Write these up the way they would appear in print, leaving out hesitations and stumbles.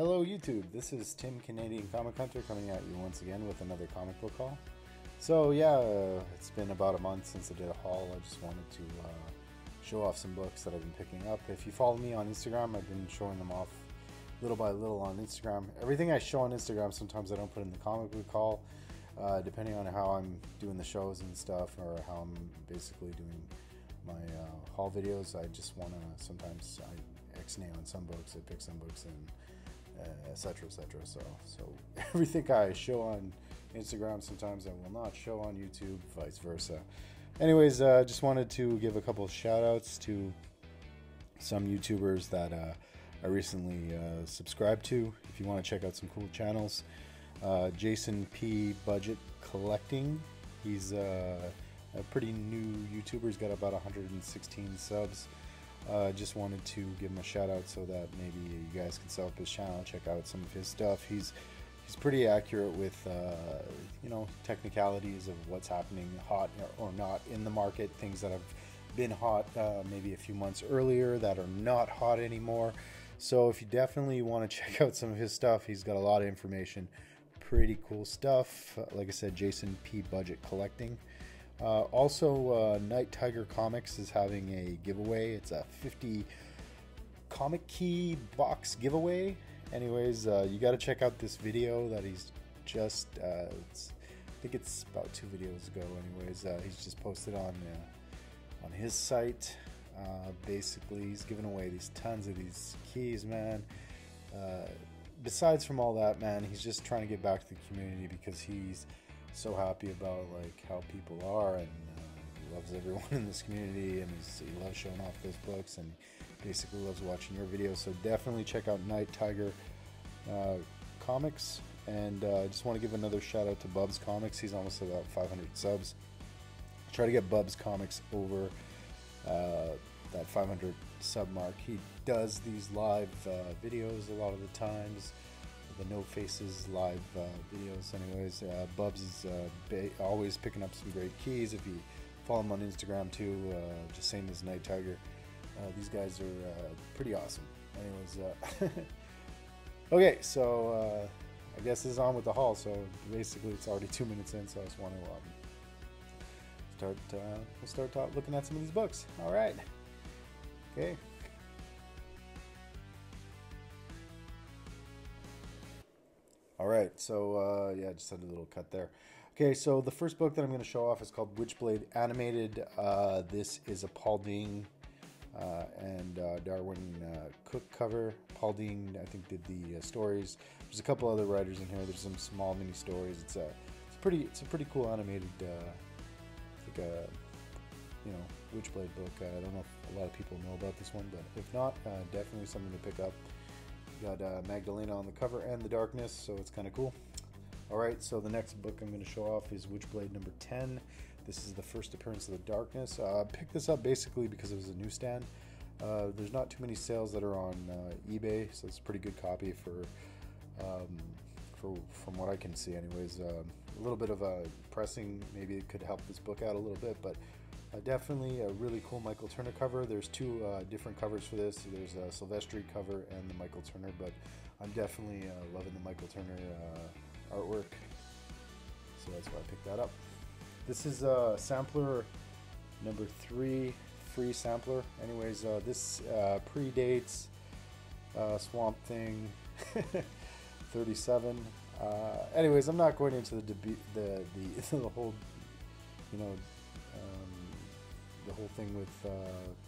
Hello YouTube, this is Tim Canadian Comic Hunter coming at you once again with another comic book haul. So yeah, it's been about a month since I did a haul. I just wanted to show off some books that I've been picking up. If you follow me on Instagram, I've been showing them off little by little on Instagram. Everything I show on Instagram, sometimes I don't put in the comic book haul, depending on how I'm doing the shows and stuff, or how I'm basically doing my haul videos. I just want to, sometimes I X-nay on some books, I pick some books and etc, etc. So everything I show on Instagram sometimes I will not show on YouTube, vice versa. Anyways, just wanted to give a couple of shout outs to some YouTubers that I recently subscribed to. If you want to check out some cool channels, Jason P. Budget Collecting, he's a pretty new YouTuber. He's got about 116 subs. Just wanted to give him a shout out so that maybe you guys can set up his channel, check out some of his stuff. He's pretty accurate with technicalities of what's happening, hot or not in the market, things that have been hot maybe a few months earlier that are not hot anymore. So if you definitely want to check out some of his stuff, he's got a lot of information, pretty cool stuff. Like I said, Jason P. Budget Collecting. Also, Night Tiger Comics is having a giveaway. It's a 50 comic key box giveaway. Anyways, you got to check out this video that he's just, I think it's about 2 videos ago. Anyways, he's just posted on his site. Basically, he's giving away these tons of these keys, man. Besides from all that, man, he's just trying to get back to the community because he's so happy about like how people are, and he loves everyone in this community, and he loves showing off those books, and basically loves watching your videos. So definitely check out Night Tiger Comics. And I just want to give another shout out to BUBs Comics. He's almost about 500 subs. Try to get BUBs Comics over that 500 sub mark. He does these live videos a lot of the times, the No Faces live videos. Anyways, BUBs is always picking up some great keys. If you follow him on Instagram too, just same as Night Tiger. These guys are pretty awesome. Anyways, okay, so I guess this is on with the haul. So basically, it's already 2 minutes in, so I just want to start looking at some of these books. All right, okay. Alright, so yeah, just had a little cut there. Okay, so the first book that I'm going to show off is called Witchblade Animated. This is a Paul Ding and Darwin Cook cover. Paul Ding, I think, did the stories. There's a couple other writers in here. There's some small mini stories. It's a pretty cool animated, like a Witchblade book. I don't know if a lot of people know about this one, but if not, definitely something to pick up. Got Magdalena on the cover and the darkness, so it's kind of cool. Alright, so the next book I'm going to show off is Witchblade number 10. This is the first appearance of the darkness. I picked this up basically because it was a newsstand. There's not too many sales that are on eBay, so it's a pretty good copy from what I can see anyways. A little bit of a pressing, maybe it could help this book out a little bit, but definitely a really cool Michael Turner cover. There's 2 different covers for this. There's a Silvestri cover and the Michael Turner, but I'm definitely loving the Michael Turner artwork, so that's why I picked that up. This is sampler number 3, free sampler. Anyways, this predates Swamp Thing 37. Anyways, I'm not going into the whole, the whole thing with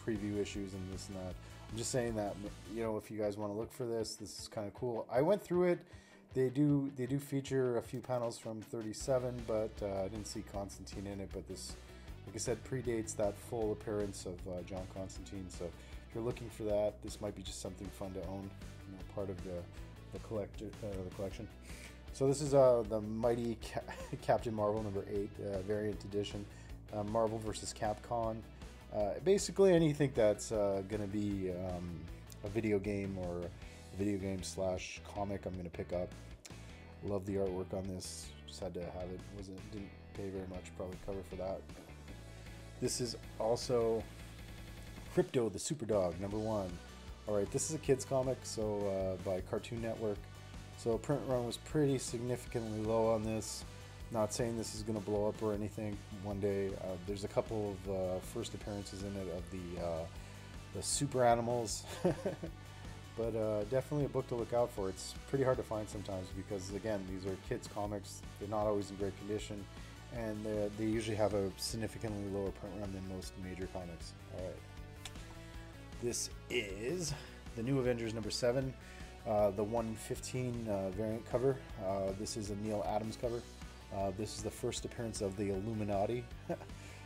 preview issues and this and that. I'm just saying that, if you guys want to look for this is kind of cool. I went through it. They do feature a few panels from 37, but I didn't see Constantine in it. But this, like I said, predates that full appearance of John Constantine. So if you're looking for that, this might be just something fun to own, part of the collection. So this is the Mighty Captain Marvel number 8 variant edition. Marvel vs. Capcom. Basically anything that's going to be a video game or a video game / comic, I'm going to pick up. Love the artwork on this. Just had to have it. Didn't pay very much, probably cover for that. This is also Crypto the Superdog number 1. All right, this is a kids comic, so by Cartoon Network. So print run was pretty significantly low on this. Not saying this is going to blow up or anything one day. There's a couple of first appearances in it of the super animals, but definitely a book to look out for. It's pretty hard to find sometimes because, again, these are kids comics. They're not always in great condition, and they usually have a significantly lower print run than most major comics. All right. This is the New Avengers number 7, the 115 variant cover. This is a Neil Adams cover. This is the first appearance of the Illuminati.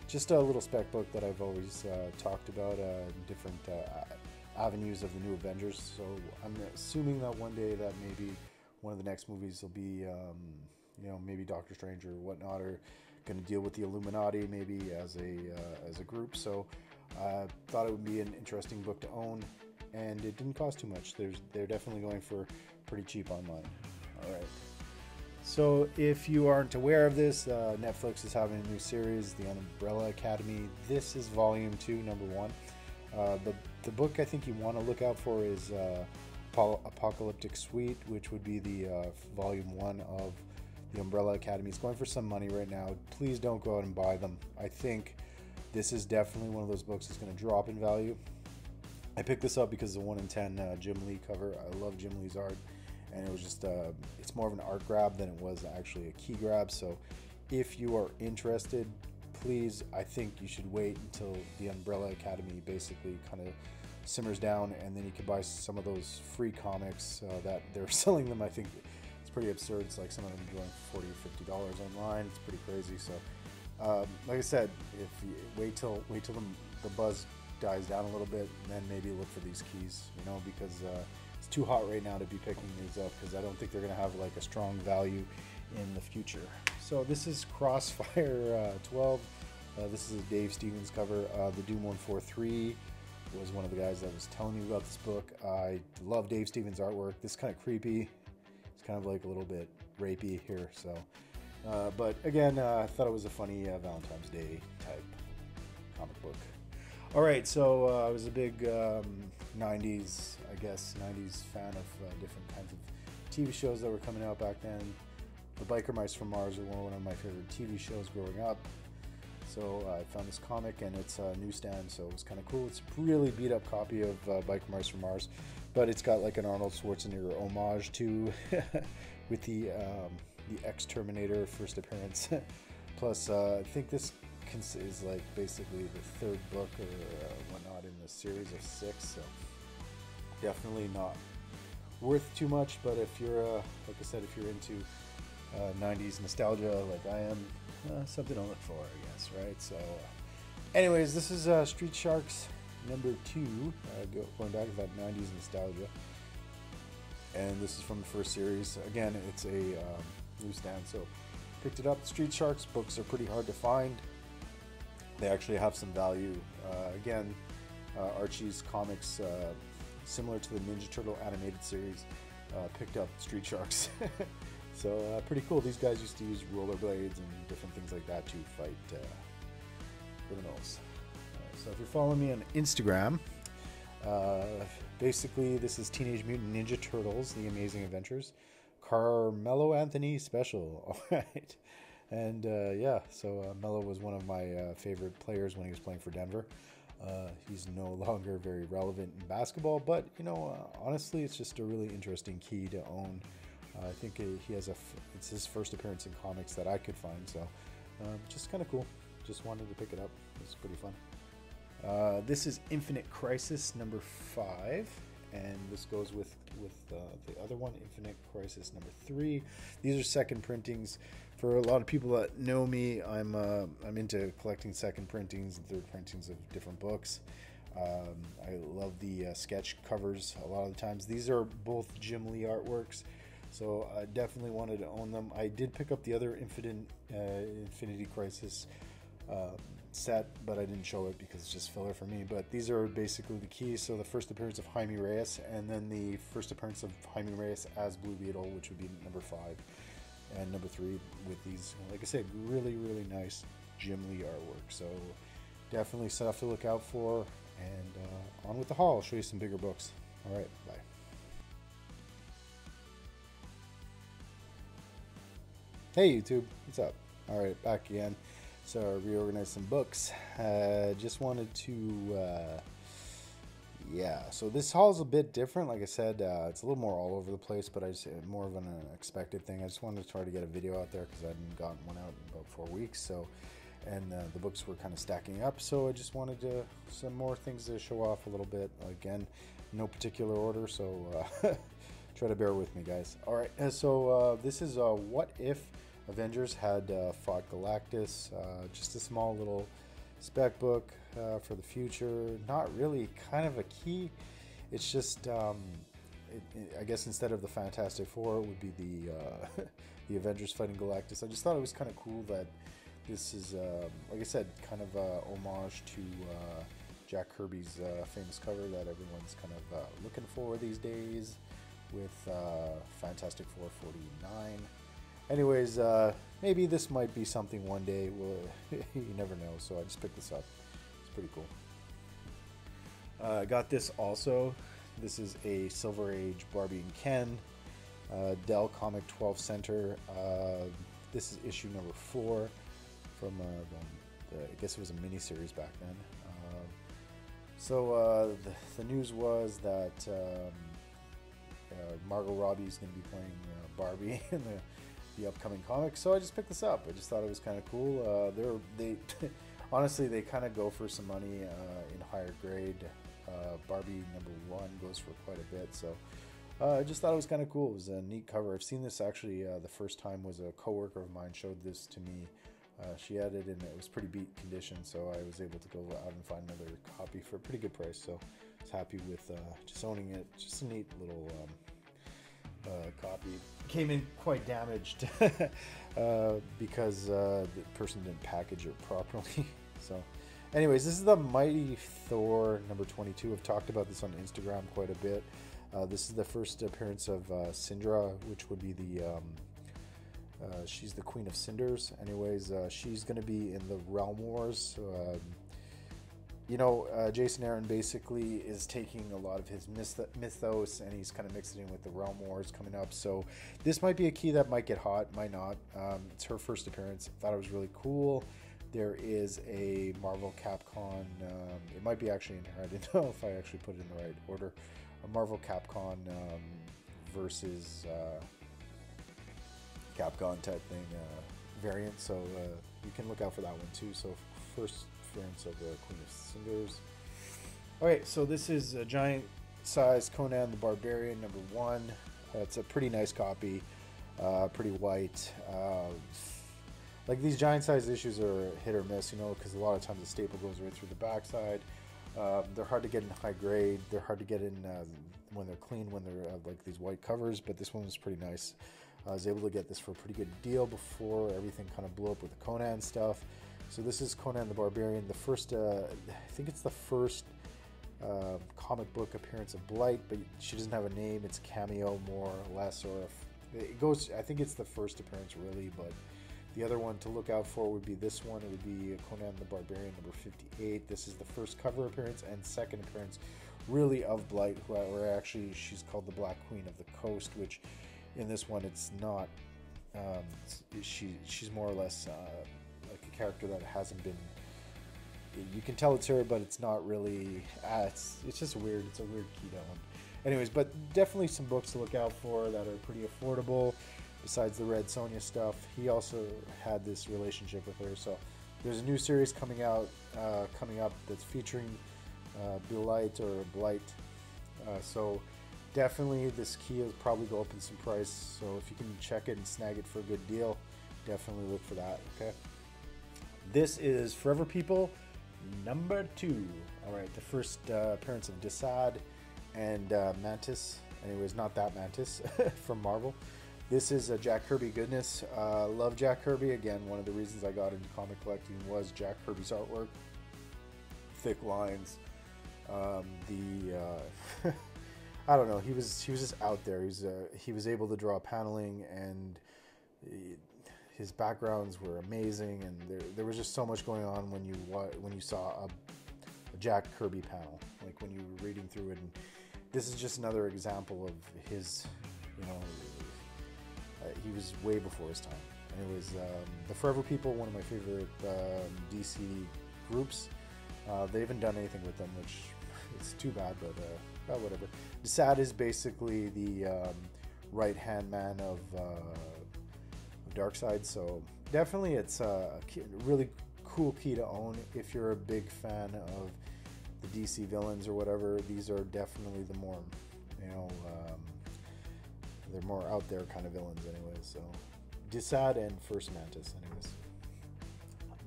Just a little spec book that I've always talked about different avenues of the New Avengers. So I'm assuming that one day that maybe one of the next movies will be, maybe Doctor Strange or whatnot, or going to deal with the Illuminati maybe as a group. So I thought it would be an interesting book to own, and it didn't cost too much. They're definitely going for pretty cheap online. All right. So if you aren't aware of this, Netflix is having a new series, The Umbrella Academy. This is volume 2, number 1. The book I think you want to look out for is Apocalyptic Suite, which would be the volume 1 of The Umbrella Academy. It's going for some money right now. Please don't go out and buy them. I think this is definitely one of those books that's going to drop in value. I picked this up because of the 1 in 10 Jim Lee cover. I love Jim Lee's art, and it was just it's more of an art grab than it was actually a key grab. So if you are interested, please, I think you should wait until the Umbrella Academy basically kind of simmers down, and then you can buy some of those free comics that they're selling them. I think it's pretty absurd. It's like some of them are going for $40 or $50 online. It's pretty crazy. So like I said, if you wait till the buzz dies down a little bit, and then maybe look for these keys, because it's too hot right now to be picking these up, because I don't think they're going to have like a strong value in the future. So this is Crossfire 12. This is a Dave Stevens cover. The Doom 143 was one of the guys that was telling me about this book. I love Dave Stevens' artwork. This is kind of creepy. It's kind of like a little bit rapey here. So, but again, I thought it was a funny Valentine's Day type comic book. All right, so I was a big 90s fan of different kinds of TV shows that were coming out back then. The Biker Mice from Mars were one of my favorite TV shows growing up. So I found this comic, and it's a newsstand, so it was kind of cool. It's a really beat up copy of Biker Mice from Mars, but it's got like an Arnold Schwarzenegger homage to with the ex-Terminator first appearance. Plus, I think this is like basically the 3rd book or whatnot in the series of 6, so definitely not worth too much. But if you're like I said, if you're into 90s nostalgia like I am, something to look for, I guess, right? So anyways, this is Street Sharks number 2, going back to that 90s nostalgia, and this is from the first series. Again, it's a newsstand, so picked it up. Street Sharks books are pretty hard to find. They actually have some value. Again, Archie's comics, similar to the Ninja Turtle animated series, picked up Street Sharks. So pretty cool. These guys used to use rollerblades and different things like that to fight criminals. So if you're following me on Instagram, basically this is Teenage Mutant Ninja Turtles, The Amazing Adventures, Carmelo Anthony special. All right. And yeah, so Melo was one of my favorite players when he was playing for Denver. He's no longer very relevant in basketball, but honestly, it's just a really interesting key to own. I think it's his first appearance in comics that I could find, so just kind of cool. Just wanted to pick it up. It's pretty fun. This is Infinite Crisis number 5, and this goes with the other one, Infinite Crisis number 3. These are second printings. For a lot of people that know me, I'm into collecting second printings and third printings of different books. I love the sketch covers a lot of the times. These are both Jim Lee artworks, so I definitely wanted to own them. I did pick up the other Infinity Crisis set, but I didn't show it because it's just filler for me. But these are basically the keys. So the first appearance of Jaime Reyes, and then the first appearance of Jaime Reyes as Blue Beetle, which would be number 5. And number 3 with these, like I said, really, really nice Jim Lee artwork. So definitely stuff to look out for. And on with the haul. I'll show you some bigger books. All right, bye. Hey YouTube, what's up? All right, back again. So I reorganized some books. Just wanted to, yeah. So this haul is a bit different. Like I said, it's a little more all over the place, but I just more of an unexpected thing. I just wanted to try to get a video out there because I hadn't gotten one out in about 4 weeks. So, and the books were kind of stacking up. So I just wanted to some more things to show off a little bit. Again, no particular order. So try to bear with me, guys. All right. So this is what if Avengers had fought Galactus. Just a small little spec book for the future. Not really kind of a key. It's just, I guess instead of the Fantastic Four, it would be the the Avengers fighting Galactus. I just thought it was kind of cool that this is, like I said, kind of a homage to Jack Kirby's famous cover that everyone's kind of looking for these days with Fantastic Four 49. Anyways, maybe this might be something one day. You never know. So I just picked this up. It's pretty cool. I got this also. This is a Silver Age Barbie and Ken. Dell Comic 12 Center. This is issue number 4 from, I guess it was a mini-series back then. The news was that Margot Robbie is going to be playing Barbie in the upcoming comic, so I just picked this up. I just thought it was kind of cool. They honestly, they kind of go for some money in higher grade. Barbie #1 goes for quite a bit, so I just thought it was kind of cool. It was a neat cover. I've seen this actually. The first time was a coworker of mine showed this to me. She had it, and it was pretty beat condition, so I was able to go out and find another copy for a pretty good price. So I was happy with just owning it. Just a neat little copy. Came in quite damaged because the person didn't package it properly. So anyways, this is the Mighty Thor #22. I've talked about this on Instagram quite a bit. This is the first appearance of Syndra, which would be the she's the Queen of Cinders. Anyways, she's going to be in the Realm Wars. Jason Aaron basically is taking a lot of his mythos and he's kind of mixing it in with the Realm Wars coming up. So this might be a key that might get hot, might not. It's her first appearance. I thought it was really cool. There is a Marvel Capcom. It might be actually in here. I didn't know if I actually put it in the right order. A Marvel Capcom versus Capcom type thing variant. So you can look out for that one too. So first appearance of the Queen of Cinders. Okay, so this is a giant size Conan the Barbarian #1. It's a pretty nice copy, pretty white. Like these giant size issues are hit or miss, because a lot of times the staple goes right through the backside. They're hard to get in high grade. They're hard to get in when they're clean, when they're like these white covers, but this one was pretty nice. I was able to get this for a pretty good deal before everything kind of blew up with the Conan stuff. So this is Conan the Barbarian, the first, I think it's the first comic book appearance of Blight, but she doesn't have a name. It's a cameo more or less, or if it goes, I think it's the first appearance really, but the other one to look out for would be this one. It would be Conan the Barbarian #58. This is the first cover appearance and second appearance really of Blight, where actually she's called the Black Queen of the Coast, which in this one it's not. She's more or less like a character that hasn't been. You can tell it's her, but it's not really. It's just weird. It's a weird key to own. Anyways, but definitely some books to look out for that are pretty affordable. Besides the Red Sonja stuff, he also had this relationship with her. So there's a new series coming up that's featuring Blight. So definitely this key will probably go up in some price. So if you can check it and snag it for a good deal, definitely look for that. Okay. This is Forever People #2. All right, the first appearance of Desaad and Mantis. Anyways, not that Mantis from Marvel. This is Jack Kirby goodness. Love Jack Kirby. Again, one of the reasons I got into comic collecting was Jack Kirby's artwork. Thick lines. I don't know. He was just out there. He was able to draw paneling, and his backgrounds were amazing. And there was just so much going on when you saw a Jack Kirby panel, like when you were reading through it. And this is just another example of his, you know, he was way before his time. And it was the Forever People, one of my favorite DC groups. They haven't done anything with them, which is too bad, but whatever. Desad is basically the right-hand man of Darkseid, so definitely it's a really cool key to own if you're a big fan of the DC villains or whatever. These are definitely the more, you know, they're more out there kind of villains anyways. So Desad and First Mantis anyways.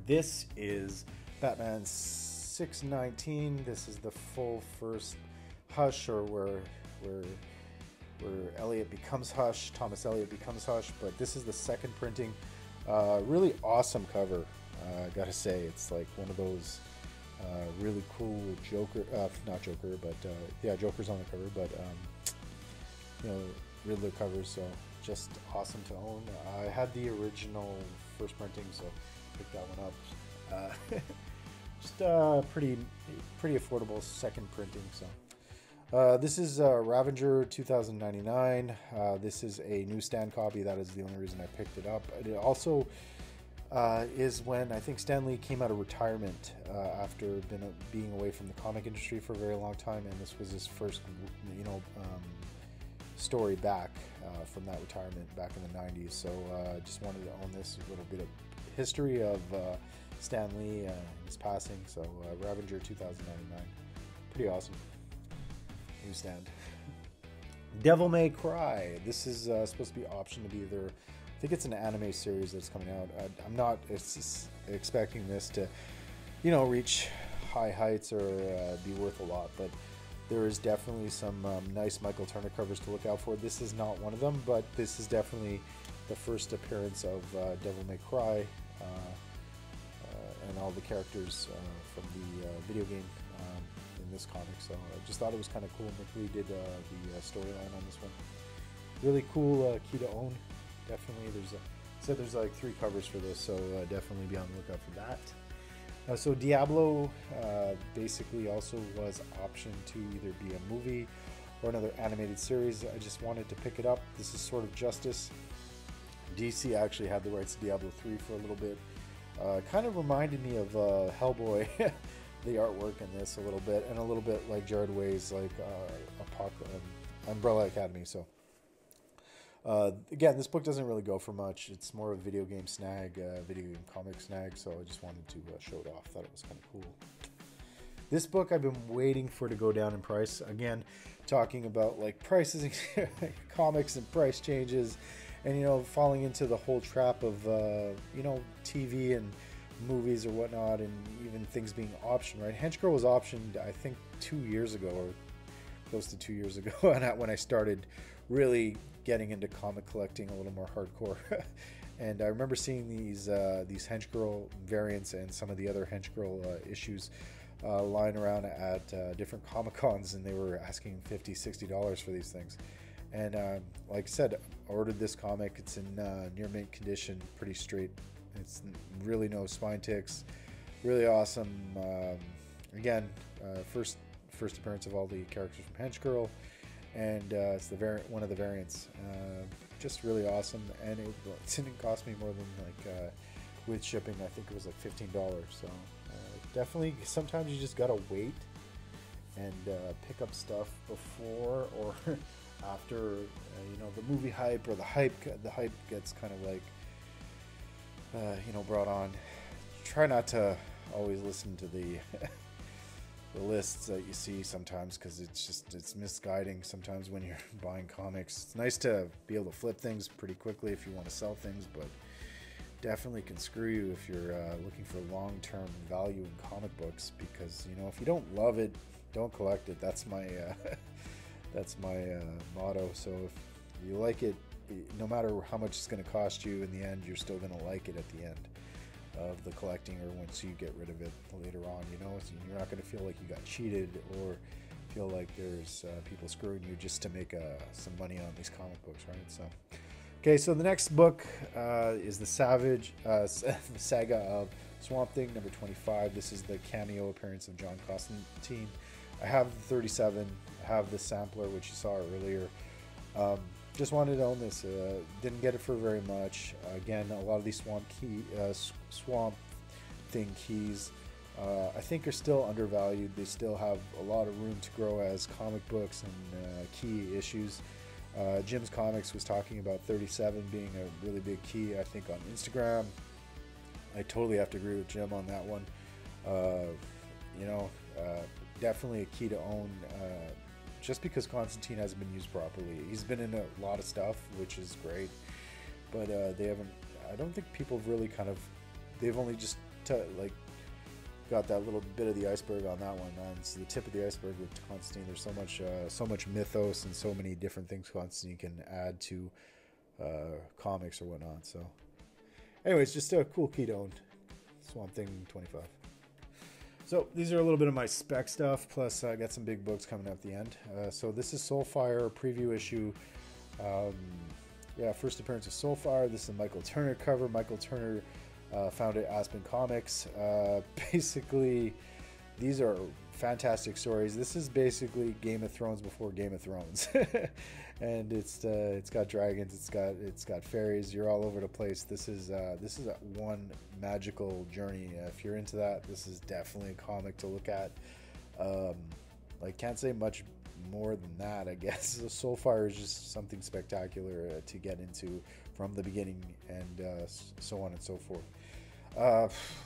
This is Batman 619. This is the full first Hush, or where Elliot becomes Hush, Thomas Elliot becomes Hush, but this is the second printing. Really awesome cover, I gotta say. It's like one of those really cool Joker, not Joker, but yeah, Joker's on the cover, but you know, Riddler covers, so just awesome to own. I had the original first printing, so picked that one up. Just pretty affordable second printing, so. This is Ravager 2099. This is a newsstand copy. That is the only reason I picked it up. It also is when I think Stan Lee came out of retirement after being away from the comic industry for a very long time, and this was his first, you know, story back from that retirement back in the 90s. So I just wanted to own this, a little bit of history of Stan Lee and his passing. So Ravager 2099, pretty awesome. Newsstand. Devil May Cry. This is supposed to be optioned to be either, I think it's an anime series that's coming out. I'm not expecting this to, you know, reach high heights or be worth a lot, but there is definitely some nice Michael Turner covers to look out for. This is not one of them, but this is definitely the first appearance of Devil May Cry and all the characters from the video game in this comic. So I just thought it was kind of cool. Nick Lee did the storyline on this one. Really cool key to own. Definitely, there's like 3 covers for this, so definitely be on the lookout for that. So Diablo basically also was optioned to either be a movie or another animated series. I just wanted to pick it up. This is Sword of Justice. DC actually had the rights to Diablo 3 for a little bit. Kind of reminded me of Hellboy, the artwork in this a little bit, and a little bit like Jared Way's like Umbrella Academy. So again, this book doesn't really go for much. It's more of a video game snag, video game comic snag, so I just wanted to show it off. Thought it was kind of cool. This book I've been waiting for to go down in price. Again, talking about like prices in comics and price changes, and you know, falling into the whole trap of you know, TV and movies or whatnot, and even things being optioned, right? Henchgirl was optioned, I think, 2 years ago, or close to 2 years ago, when I started really getting into comic collecting a little more hardcore. And I remember seeing these Henchgirl variants and some of the other Henchgirl issues lying around at different Comic Cons, and they were asking $50, $60 for these things. And like I said, I ordered this comic. It's in near mint condition, pretty straight. It's really no spine ticks, really awesome. Again, first appearance of all the characters from Henchgirl, and it's the one of the variants. Just really awesome, and it didn't cost me more than like with shipping, I think it was like $15. So definitely, sometimes you just gotta wait and pick up stuff before or after you know, the movie hype, or the hype gets kind of like you know, brought on. Try not to always listen to the the lists that you see sometimes, because it's misguiding sometimes when you're buying comics. It's nice to be able to flip things pretty quickly if you want to sell things, but definitely can screw you if you're looking for long-term value in comic books, because you know, if you don't love it, don't collect it. That's my motto. So if you like it, no matter how much it's going to cost you, in the end you're still going to like it at the end of the collecting, or once you get rid of it later on. You know, so you're not going to feel like you got cheated, or feel like there's people screwing you just to make some money on these comic books, right? So okay, so the next book is the Saga of Swamp Thing, number 25. This is the cameo appearance of John Constantine. I have the 37. I have the sampler, which you saw earlier. Just wanted to own this. Didn't get it for very much. Again, a lot of these Swamp Thing keys, I think, are still undervalued. They still have a lot of room to grow as comic books and key issues. Jim's Comics was talking about 37 being a really big key, I think, on Instagram. I totally have to agree with Jim on that one. Definitely a key to own, just because Constantine hasn't been used properly. He's been in a lot of stuff, which is great, but they haven't. I don't think people have really they've only just got that little bit of the iceberg on that one. It's the tip of the iceberg with Constantine. There's so much mythos and so many different things Constantine can add to comics or whatnot. So, anyways, just a cool key to own. Swamp Thing 25. So these are a little bit of my spec stuff, plus I got some big books coming up at the end. So this is Soulfire preview issue. First appearance of Soulfire. This is a Michael Turner cover. Michael Turner founded Aspen Comics. Basically, these are fantastic stories. This is basically Game of Thrones before Game of Thrones, and it's got dragons, it's got fairies. You're all over the place. This is one magical journey. If you're into that, this is definitely a comic to look at. Can't say much more than that, I guess. Soulfire is just something spectacular to get into from the beginning, and so on and so forth.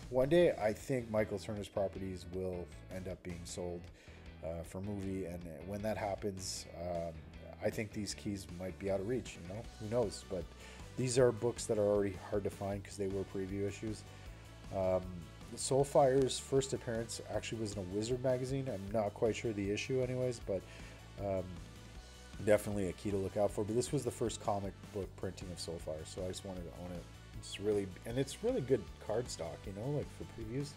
One day, I think Michael Turner's properties will end up being sold for movie, and when that happens, I think these keys might be out of reach. Who knows? But these are books that are already hard to find because they were preview issues. Soulfire's first appearance actually was in a Wizard magazine. I'm not quite sure the issue, anyways, but definitely a key to look out for. But this was the first comic book printing of Soulfire, so I just wanted to own it. It's really good card stock, for previews.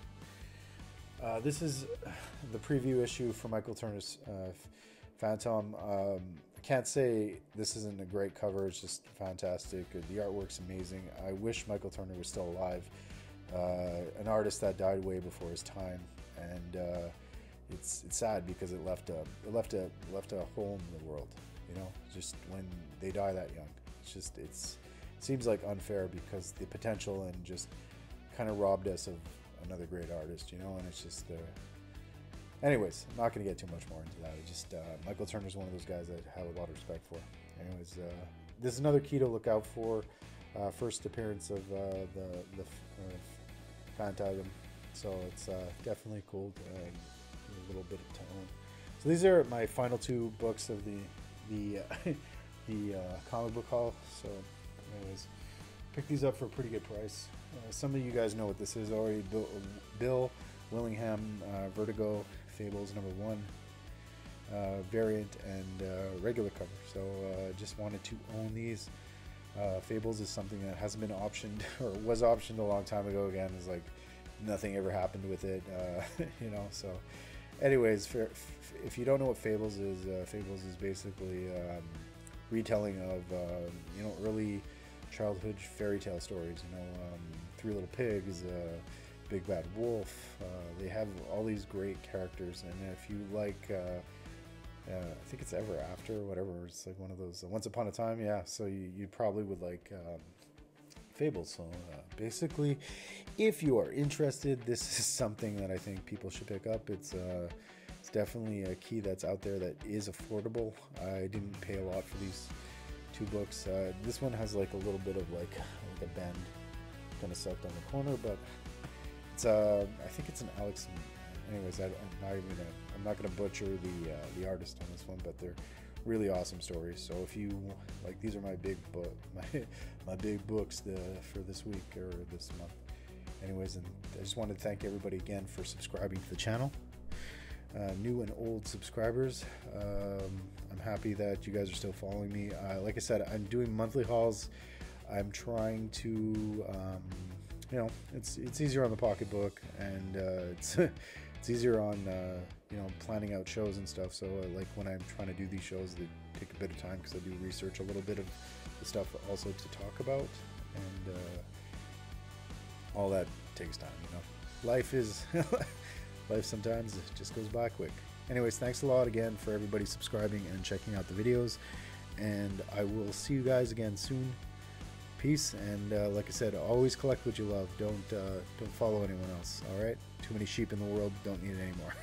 This is the preview issue for Michael Turner's Phantom. I can't say this isn't a great cover. It's just fantastic. The artwork's amazing. I wish Michael Turner was still alive. An artist that died way before his time, and it's sad because it left a hole in the world. Just when they die that young, it seems like unfair because the potential, and just kind of robbed us of another great artist, and it's just. Anyways, I'm not going to get too much more into that. Michael Turner's one of those guys that I have a lot of respect for. Anyways, this is another key to look out for. First appearance of the Phantom, so it's definitely cool. A little bit of tone. So these are my final two books of the comic book haul. So, anyways, picked these up for a pretty good price. Some of you guys know what this is already. Bill Willingham, Vertigo Fables #1 variant and regular cover. So just wanted to own these. Fables is something that hasn't been optioned, or was optioned a long time ago. Again, is like nothing ever happened with it. So anyways, if you don't know what Fables is basically retelling of early childhood fairy tale stories. Three Little Pigs, Big Bad Wolf. They have all these great characters, and if you like, I think it's Ever After, or whatever. It's like one of those Once Upon a Time. Yeah, so you probably would like Fables. So basically, if you are interested, this is something that I think people should pick up. It's definitely a key that's out there that is affordable. I didn't pay a lot for these two books. This one has like a little bit of like a bend kind of sucked on the corner, but it's I think it's an Alex. Anyways, I'm not gonna butcher the artist on this one, but they're really awesome stories. So if you like, these are my big books for this week or this month. Anyways, and I just wanted to thank everybody again for subscribing to the channel. New and old subscribers, I'm happy that you guys are still following me. Like I said, I'm doing monthly hauls. I'm trying to, it's easier on the pocketbook, and it's easier on planning out shows and stuff. So like when I'm trying to do these shows, they take a bit of time because I do research a little bit of the stuff also to talk about, and all that takes time. Life sometimes it just goes by quick. Anyways, thanks a lot again for everybody subscribing and checking out the videos, and I will see you guys again soon. Peace, and like I said, always collect what you love. Don't follow anyone else. All right, too many sheep in the world. Don't need it anymore.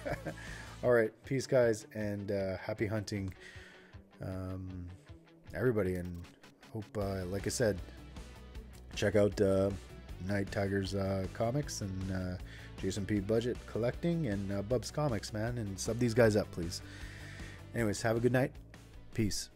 All right, peace, guys, and happy hunting, everybody. And hope, like I said, check out Night Tiger's comics and Jason P. Budget Collecting and BUBs Comics, man, and sub these guys up, please. Anyways, have a good night. Peace.